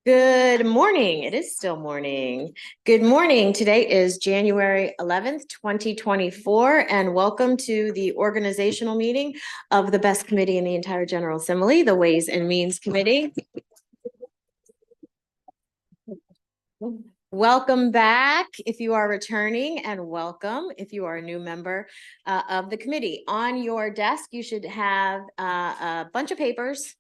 Good morning. It is still morning. Good morning. Today is January 11th, 2024, and welcome to the organizational meeting of the best committee in the entire General Assembly, the Ways and Means Committee. Welcome back if you are returning, and welcome if you are a new member of the committee. On your desk, you should have a bunch of papers,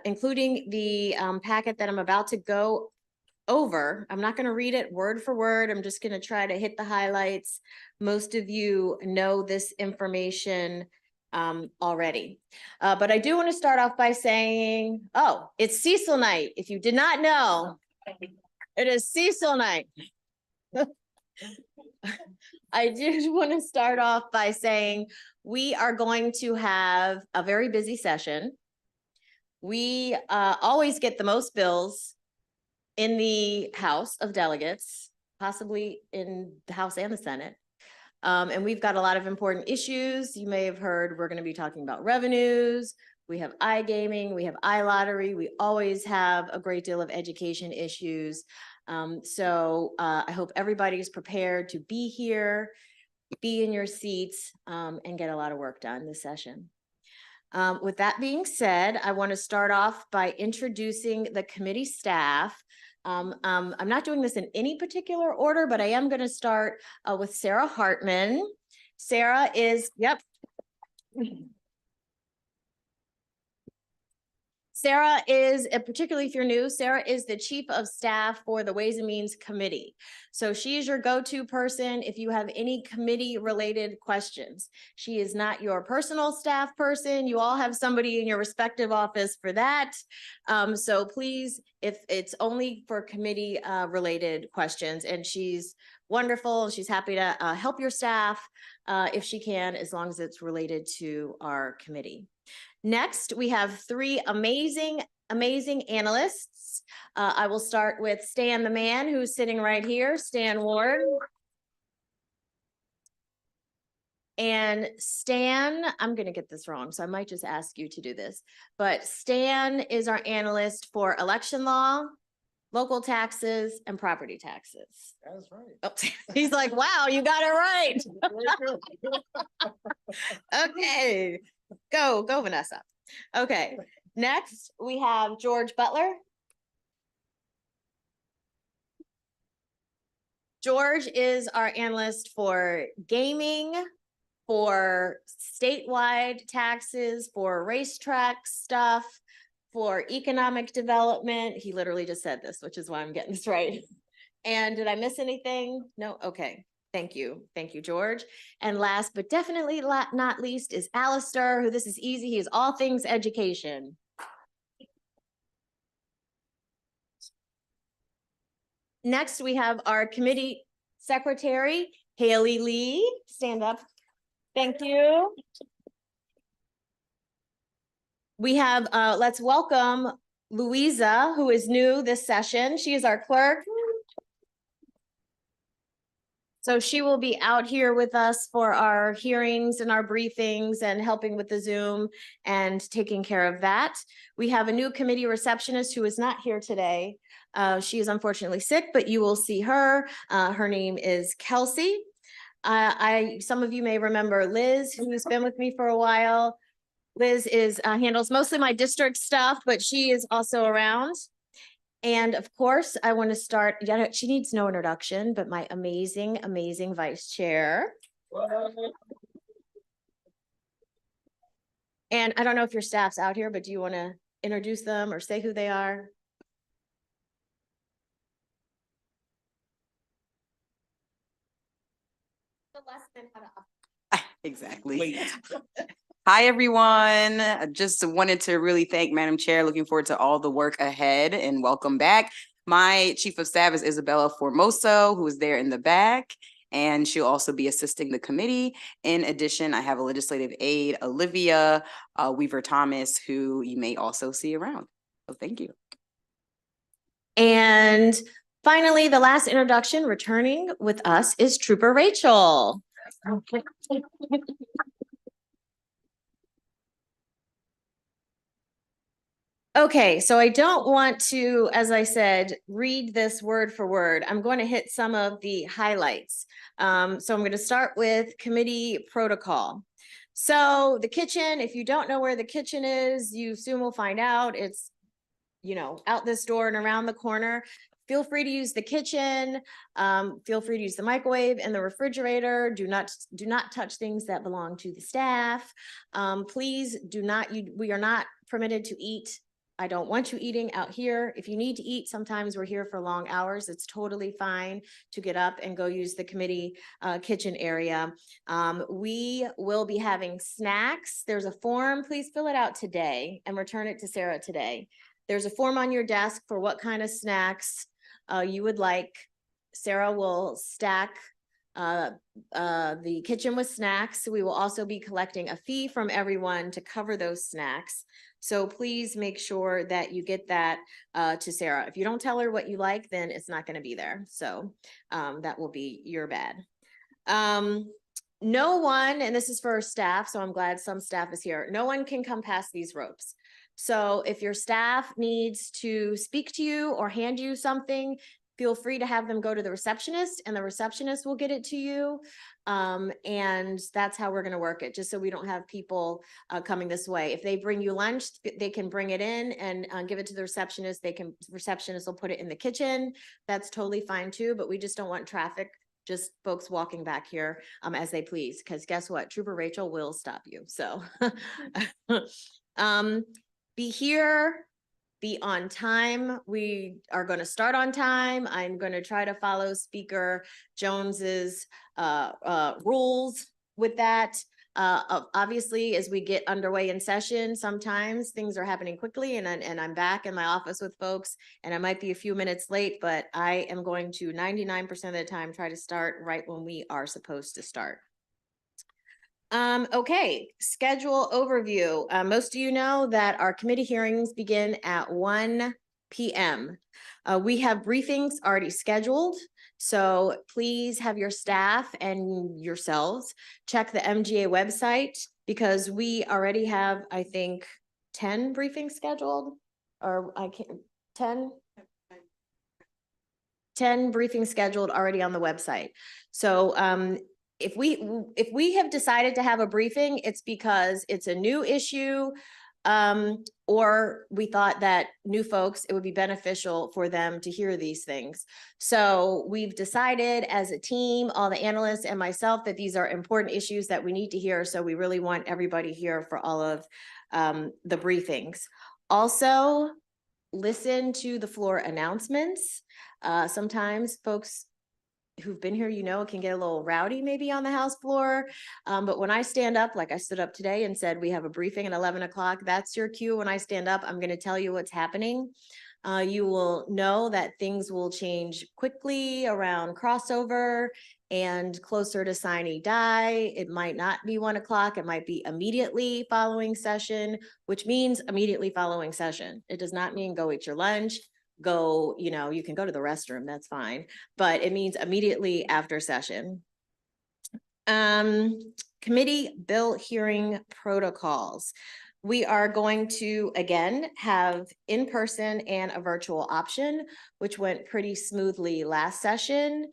including the packet that I'm about to go over. I'm not going to read it word for word. I'm just going to try to hit the highlights. Most of you know this information already. But I do want to start off by saying, oh, it's Cecil night. If you did not know, it is Cecil night. I just want to start off by saying we are going to have a very busy session. We always get the most bills in the House of Delegates, possibly in the House and the Senate. And we've got a lot of important issues. You may have heard we're going to be talking about revenues. We have iGaming, we have iLottery. We always have a great deal of education issues. So I hope everybody is prepared to be here, be in your seats, and get a lot of work done this session. With that being said, I want to start off by introducing the committee staff. I'm not doing this in any particular order, but I am going to start with Sarah Hartman. Sarah is, Sarah is, particularly if you're new, Sarah is the Chief of Staff for the Ways and Means Committee. So she is your go-to person if you have any committee-related questions. She is not your personal staff person. You all have somebody in your respective office for that. So please, if it's only for committee-related questions, and she's wonderful. She's happy to help your staff if she can, as long as it's related to our committee. Next, we have three amazing analysts. I will start with Stan the Man, who's sitting right here, Stan Ward. And Stan, I'm going to get this wrong, so I might just ask you to do this. But Stan is our analyst for election law, local taxes, and property taxes. That's right. Oh, he's like, wow, you got it right. Okay. Go, Vanessa. Okay, next we have George Butler. George is our analyst for gaming, for statewide taxes, for racetrack stuff, for economic development. He literally just said this, which is why I'm getting this right. And did I miss anything? No? Okay. Thank you, George. And last but definitely not least is Alistair, who this is easy. He is all things education. Next, we have our committee secretary, Haley Lee. Stand up. Thank you. We have, let's welcome Louisa, who is new this session. She is our clerk. So she will be out here with us for our hearings and our briefings and helping with the Zoom and taking care of that. We have a new committee receptionist who is not here today. She is unfortunately sick, but you will see her. Her name is Kelsey. Some of you may remember Liz, who's been with me for a while. Liz handles mostly my district stuff, but she is also around. And of course, I want to start, she needs no introduction, but my amazing vice chair. And I don't know if your staff's out here, but do you want to introduce them or say who they are? Exactly. Hi, everyone. I just wanted to really thank Madam Chair. Looking forward to all the work ahead and welcome back. My Chief of Staff is Isabella Formoso, who is there in the back, and she'll also be assisting the committee. In addition, I have a legislative aide, Olivia Weaver-Thomas, who you may also see around. So thank you. And finally, the last introduction returning with us is Trooper Rachel. Okay, so I don't want to, as I said, read this word for word. I'm going to hit some of the highlights. So I'm going to start with committee protocol. So the kitchen, if you don't know where the kitchen is, you soon will find out. It's, out this door and around the corner. Feel free to use the kitchen. Feel free to use the microwave and the refrigerator. Do not touch things that belong to the staff. Please do not, we are not permitted to eat. I don't want you eating out here. If you need to eat, sometimes we're here for long hours. It's totally fine to get up and go use the committee kitchen area. We will be having snacks. There's a form. Please fill it out today and return it to Sarah today. There's a form on your desk for what kind of snacks you would like. Sarah will stack the kitchen with snacks. We will also be collecting a fee from everyone to cover those snacks. So please make sure that you get that to Sarah. If you don't tell her what you like, then it's not going to be there. So that will be your bad. No one, and this is for staff, so I'm glad some staff is here. No one can come past these ropes. So if your staff needs to speak to you or hand you something, feel free to have them go to the receptionist and the receptionist will get it to you. And that's how we're going to work it, just so we don't have people coming this way. If they bring you lunch, they can bring it in and give it to the receptionist. Receptionist will put it in the kitchen. That's totally fine too, but we just don't want traffic, just folks walking back here as they please, because guess what? Trooper Rachel will stop you. So be here, be on time. We are going to start on time. I'm going to try to follow Speaker Jones's rules with that. Obviously, as we get underway in session, sometimes things are happening quickly and I'm back in my office with folks and I might be a few minutes late, but I am going to 99% of the time try to start right when we are supposed to start. Okay, schedule overview. Most of you know that our committee hearings begin at 1 p.m. We have briefings already scheduled, so please have your staff and yourselves check the MGA website because we already have, I think, 10 briefings scheduled, or 10 briefings scheduled already on the website. So if we have decided to have a briefing, it's because it's a new issue, or we thought that new folks, it would be beneficial for them to hear these things. So we've decided as a team, all the analysts and myself, that these are important issues that we need to hear. So we really want everybody here for all of the briefings. Also, listen to the floor announcements. Sometimes folks who've been here, it can get a little rowdy maybe on the House floor. But when I stand up, like I stood up today and said, we have a briefing at 11 o'clock, that's your cue. When I stand up, I'm going to tell you what's happening. You will know that things will change quickly around crossover and closer to sine die. It might not be 1 o'clock. It might be immediately following session, which means immediately following session. It does not mean go eat your lunch. Go, you can go to the restroom, that's fine, but it means immediately after session. Committee bill hearing protocols. We are going to, again, have in-person and a virtual option, which went pretty smoothly last session.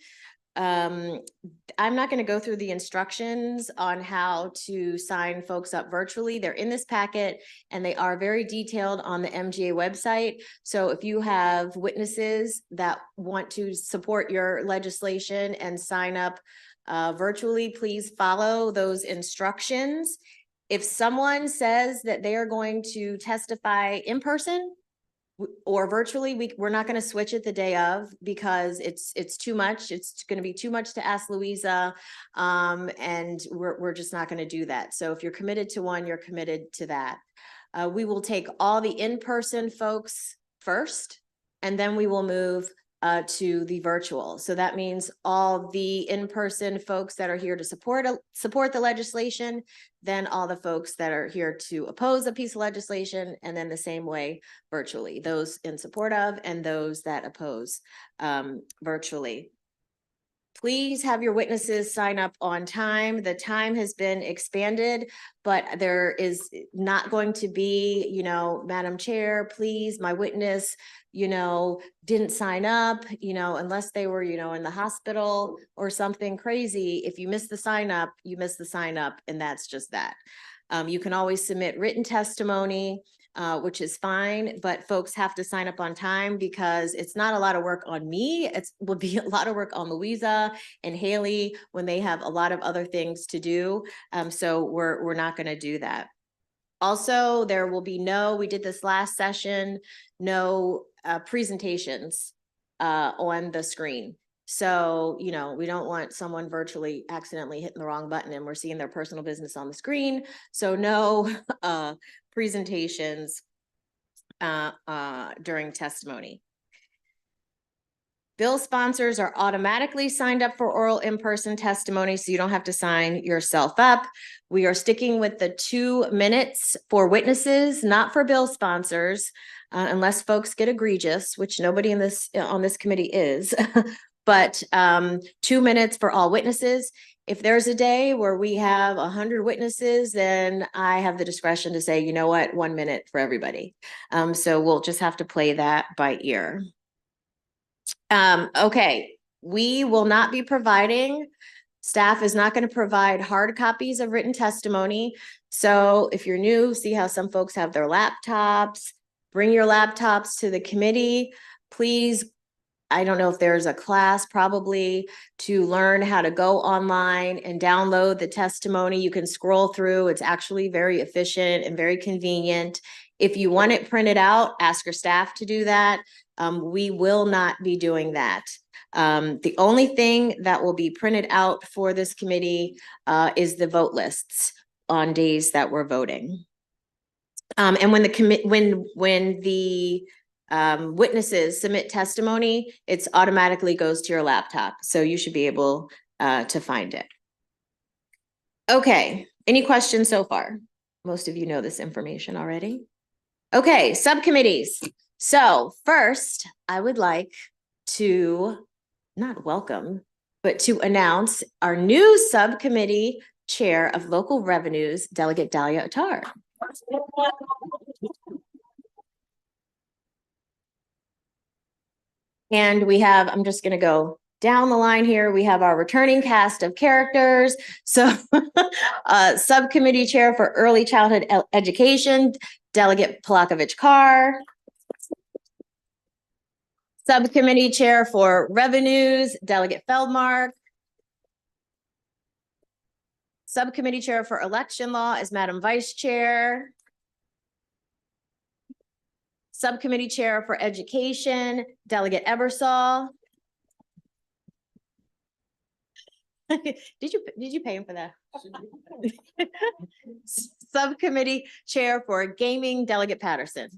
I'm not going to go through the instructions on how to sign folks up virtually. They're in this packet and they are very detailed on the MGA website. So if you have witnesses that want to support your legislation and sign up virtually, please follow those instructions. If someone says that they are going to testify in person or virtually, we're not going to switch it the day of because it's too much. It's going to be too much to ask Louisa, and we're just not going to do that. So if you're committed to one, you're committed to that. We will take all the in-person folks first, and then we will move to the virtual. So that means all the in-person folks that are here to support the legislation, then all the folks that are here to oppose a piece of legislation, and then the same way virtually, those in support of and those that oppose virtually. Please have your witnesses sign up on time. The time has been expanded, but there is not going to be, Madam Chair, please, my witness, didn't sign up, unless they were, in the hospital or something crazy. If you miss the sign up, you miss the sign up, and that's just that. You can always submit written testimony, which is fine, but folks have to sign up on time because it's not a lot of work on me. It will be a lot of work on Louisa and Haley when they have a lot of other things to do. So we're not going to do that. Also, there will be we did this last session, no presentations on the screen. So, we don't want someone virtually accidentally hitting the wrong button and we're seeing their personal business on the screen. So no presentations during testimony. Bill sponsors are automatically signed up for oral in-person testimony, so you don't have to sign yourself up. We are sticking with the 2 minutes for witnesses, not for bill sponsors, unless folks get egregious, which nobody on this committee is. But 2 minutes for all witnesses. If there's a day where we have 100 witnesses, then I have the discretion to say, you know what, 1 minute for everybody. So we'll just have to play that by ear. Okay, we will not be providing, staff is not going to provide hard copies of written testimony. So if you're new, see how some folks have their laptops, bring your laptops to the committee. Please, I don't know if there's a class probably to learn how to go online and download the testimony. You can scroll through. It's actually very efficient and very convenient. If you want it printed out, ask your staff to do that. We will not be doing that. The only thing that will be printed out for this committee is the vote lists on days that we're voting. And when the witnesses submit testimony, it's automatically goes to your laptop. So you should be able to find it. Okay, any questions so far? Most of you know this information already. Okay, subcommittees. So first, I would like to not welcome, but to announce our new subcommittee chair of local revenues, Delegate Dahlia Attar. And we have, I'm just going to go down the line here. We have our returning cast of characters. So subcommittee chair for early childhood education, Delegate Polakovich Carr. Subcommittee chair for revenues, Delegate Feldmark. Subcommittee chair for election law is Madam Vice Chair. Subcommittee chair for education, Delegate Ebersol. Did you pay him for that? Subcommittee chair for gaming, Delegate Patterson.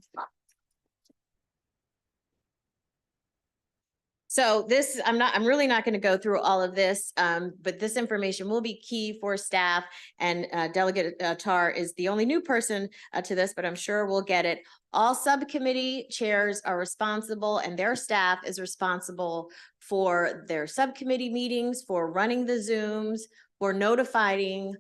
So this, I'm really not going to go through all of this, but this information will be key for staff, and Delegate Attar is the only new person to this, but I'm sure we'll get it. All subcommittee chairs are responsible, and their staff is responsible for their subcommittee meetings, for running the Zooms, for notifying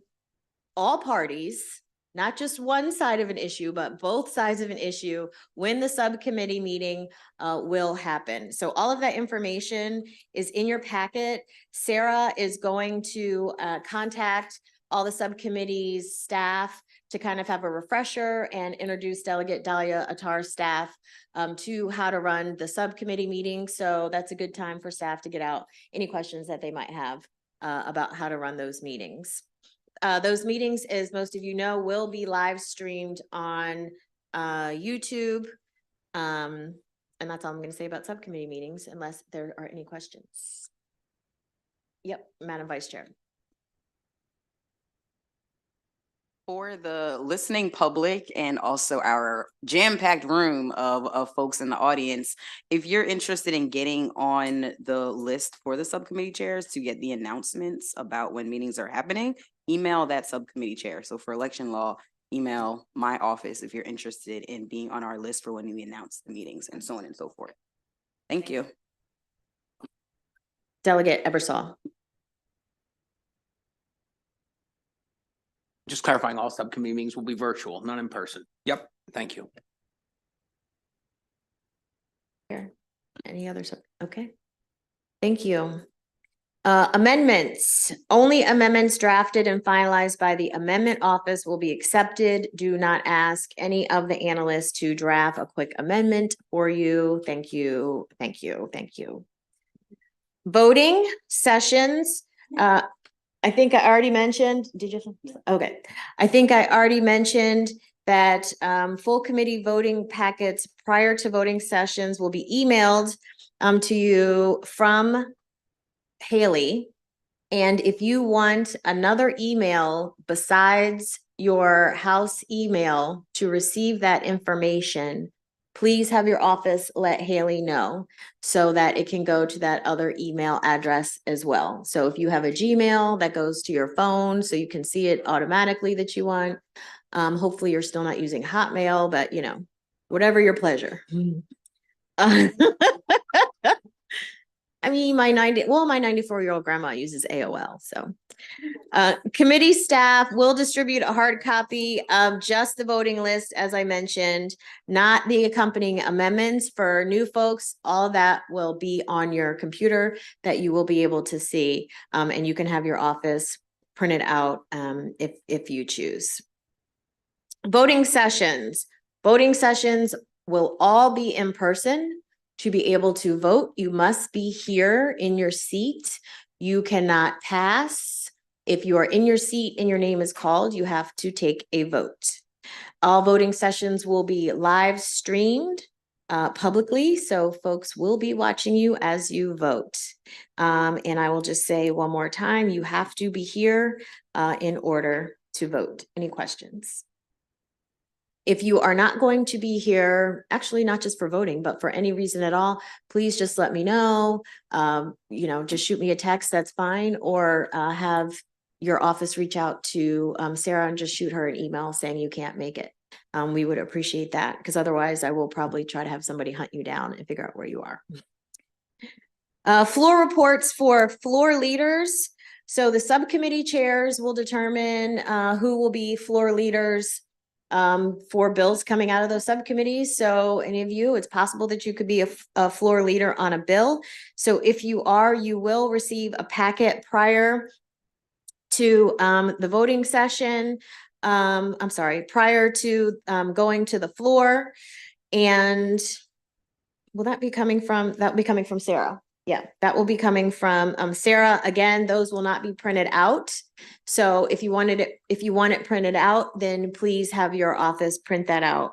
all parties, not just one side of an issue, but both sides of an issue when the subcommittee meeting will happen. So all of that information is in your packet. Sarah is going to contact all the subcommittee's staff to kind of have a refresher and introduce Delegate Dahlia Attar's staff to how to run the subcommittee meeting. So that's a good time for staff to get out any questions that they might have about how to run those meetings. Those meetings, as most of you know, will be live streamed on YouTube. And that's all I'm going to say about subcommittee meetings, unless there are any questions. Yep, Madam Vice Chair. For the listening public and also our jam-packed room of folks in the audience, if you're interested in getting on the list for the subcommittee chairs to get the announcements about when meetings are happening, email that subcommittee chair. So for election law, email my office if you're interested in being on our list for when we announce the meetings and so on and so forth. Thank you. Delegate Ebersol. Just clarifying, all subcommittee meetings will be virtual, not in person. Yep, thank you. Any others? Okay. Thank you. Amendments. Only amendments drafted and finalized by the amendment office will be accepted. Do not ask any of the analysts to draft a quick amendment for you. Thank you. Thank you. Thank you. Voting sessions. I think I already mentioned, did you? Okay. I think I already mentioned that full committee voting packets prior to voting sessions will be emailed to you from Haley. And if you want another email besides your house email to receive that information, please have your office let Haley know so that it can go to that other email address as well. So if you have a Gmail that goes to your phone, so you can see it automatically that you want, hopefully you're still not using Hotmail, but you know, whatever your pleasure. I mean, my 94-year-old grandma uses AOL, so. Committee staff will distribute a hard copy of just the voting list, as I mentioned, not the accompanying amendments. For new folks, all that will be on your computer that you will be able to see, and you can have your office print it out if you choose. Voting sessions. Voting sessions will all be in person. To be able to vote, you must be here in your seat. You cannot pass. If you are in your seat and your name is called, you have to take a vote. All voting sessions will be live streamed publicly, so folks will be watching you as you vote. And I will just say one more time, you have to be here in order to vote. Any questions? If you are not going to be here, actually not just for voting, but for any reason at all, please just let me know. You know, just shoot me a text, that's fine. Or have your office reach out to Sarah and just shoot her an email saying you can't make it. We would appreciate that because otherwise I will probably try to have somebody hunt you down and figure out where you are. Floor reports for floor leaders. So the subcommittee chairs will determine who will be floor leaders for bills coming out of those subcommittees. So any of you, it's possible that you could be a floor leader on a bill. So if you are, you will receive a packet prior to the voting session. I'm sorry, prior to going to the floor. And will that be coming from, that will be coming from Sarah? Yeah, that will be coming from Sarah. Again, those will not be printed out. So if you want it printed out, then please have your office print that out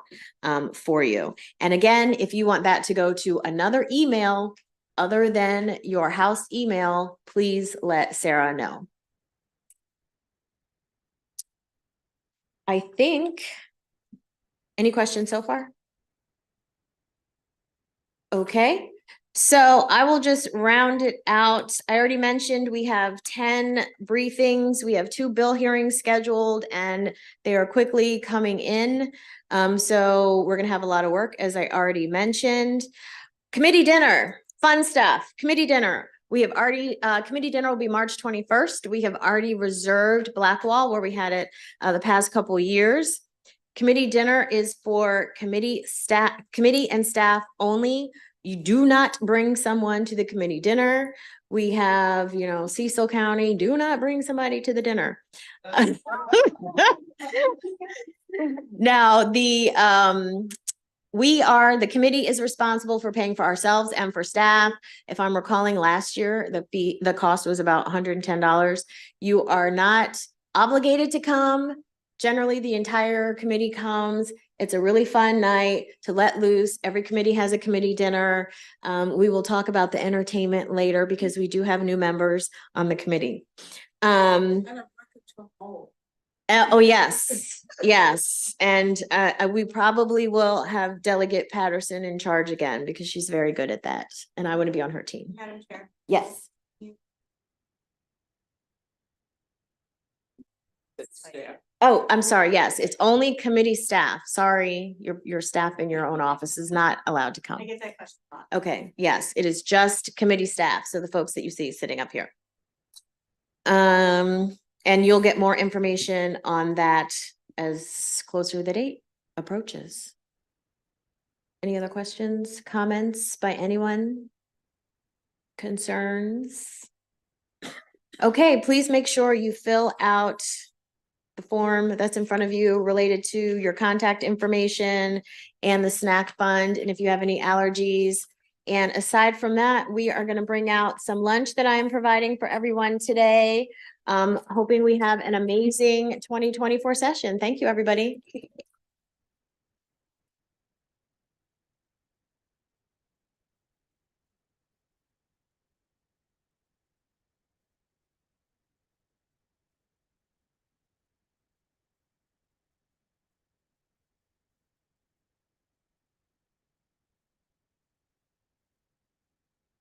for you. And again, if you want that to go to another email other than your house email, please let Sarah know. I think, any questions so far? Okay. So I will just round it out. I already mentioned we have 10 briefings. We have 2 bill hearings scheduled and they are quickly coming in. So we're going to have a lot of work, as I already mentioned. Committee dinner, fun stuff. Committee dinner. We have already, committee dinner will be March 21st. We have already reserved Blackwall where we had it the past couple of years. Committee dinner is for committee and staff only. You do not bring someone to the committee dinner. We have, you know, Cecil County, do not bring somebody to the dinner. Now, the committee is responsible for paying for ourselves and for staff. If I'm recalling last year, the cost was about $110. You are not obligated to come. Generally, the entire committee comes. It's a really fun night to let loose. Every committee has a committee dinner. We will talk about the entertainment later because we do have new members on the committee. Oh, yes, yes. And we probably will have Delegate Patterson in charge again because she's very good at that. And I want to be on her team. Madam Chair. Yes. Oh, I'm sorry. Yes, it's only committee staff. Sorry, your staff in your own office is not allowed to come. I get that question a lot. Okay, yes, it is just committee staff. So the folks that you see sitting up here. And you'll get more information on that as closer to the date approaches. Any other questions, comments by anyone? Concerns? Okay, please make sure you fill out the form that's in front of you related to your contact information and the snack fund, and if you have any allergies. And aside from that, we are going to bring out some lunch that I am providing for everyone today. Hoping we have an amazing 2024 session. Thank you, everybody.